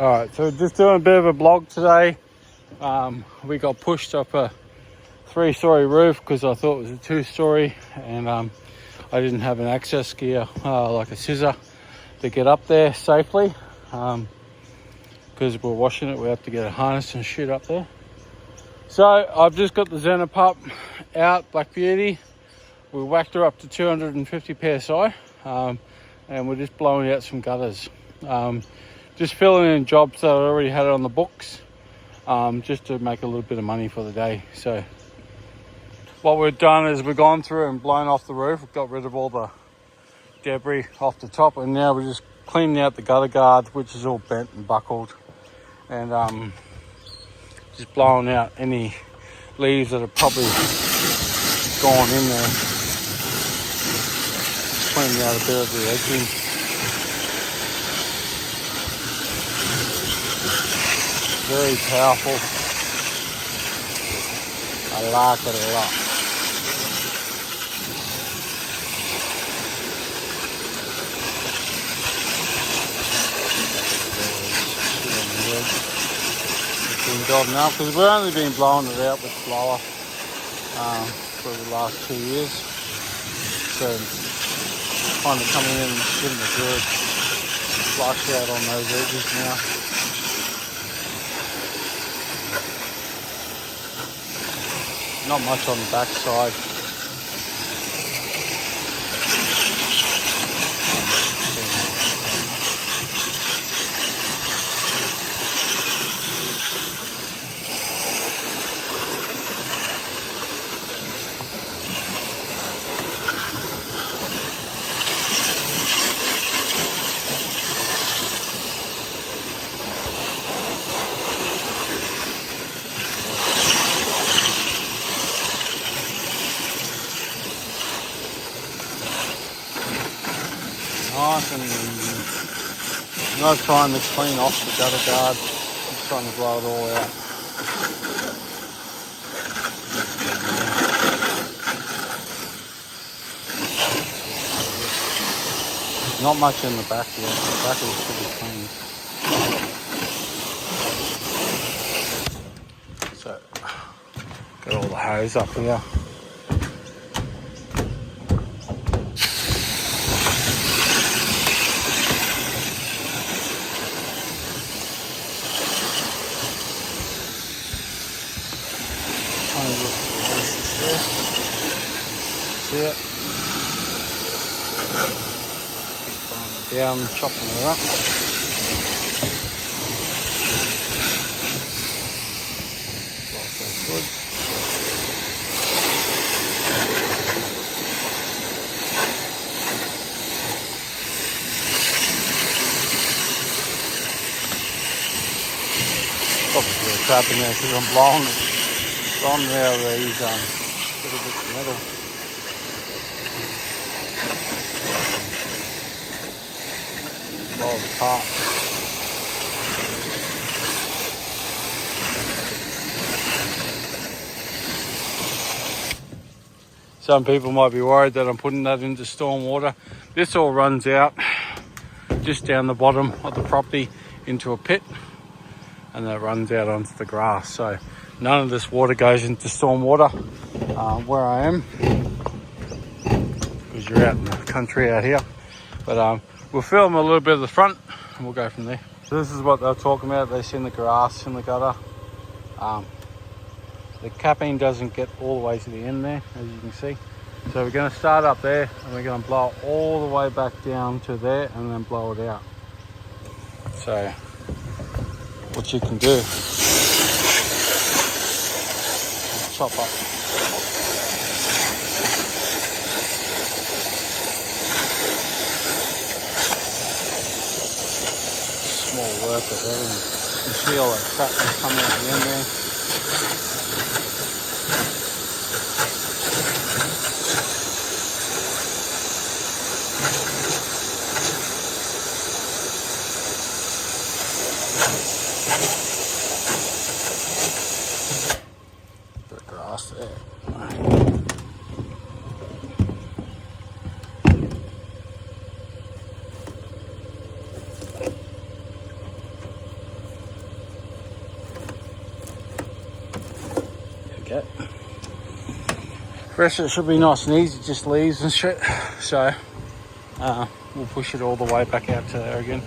Alright, so just doing a bit of a vlog today. We got pushed up a 3-story roof because I thought it was a 2-story, and I didn't have an access gear like a scissor to get up there safely. Because we're washing it, we have to get a harness and shit up there. So I've just got the Xena pup out, Black Beauty. We whacked her up to 250 psi, and we're just blowing out some gutters. Just filling in jobs that I already had on the books, just to make a little bit of money for the day. So what we've done is we've gone through and blown off the roof. We've got rid of all the debris off the top, and now we're just cleaning out the gutter guard, which is all bent and buckled, and just blowing out any leaves that have probably gone in there. Cleaning out a bit of the edging. Very powerful. I like it a lot. It's been building up because we've only been blowing it out with blower for the last 2 years. So kind of coming in and getting a good flush out on those edges now. Not much on the back side. Nice, and I'm not trying to clean off the gutter guard, just trying to blow it all out. Not much in the back yet. The back is pretty clean. So, got all the hose up here. Yeah. Down, chopping it up. That's good. Probably a crap in there because I'm blowing there these little bits of metal. Blow it apart. Some people might be worried that I'm putting that into storm water. This all runs out just down the bottom of the property into a pit, and that runs out onto the grass. So none of this water goes into storm water where I am, because you're out in the country out here. But we'll film a little bit of the front and we'll go from there. So this is what they're talking about. They've seen the grass in the gutter. The capping doesn't get all the way to the end there, as you can see. So we're going to start up there and we're going to blow it all the way back down to there and then blow it out. So what you can do, chop up. Small work of there, and you can see all that crap that's coming out the end there. The grass there. go. The rest of it should be nice and easy, just leaves and shit. So we'll push it all the way back out to there again.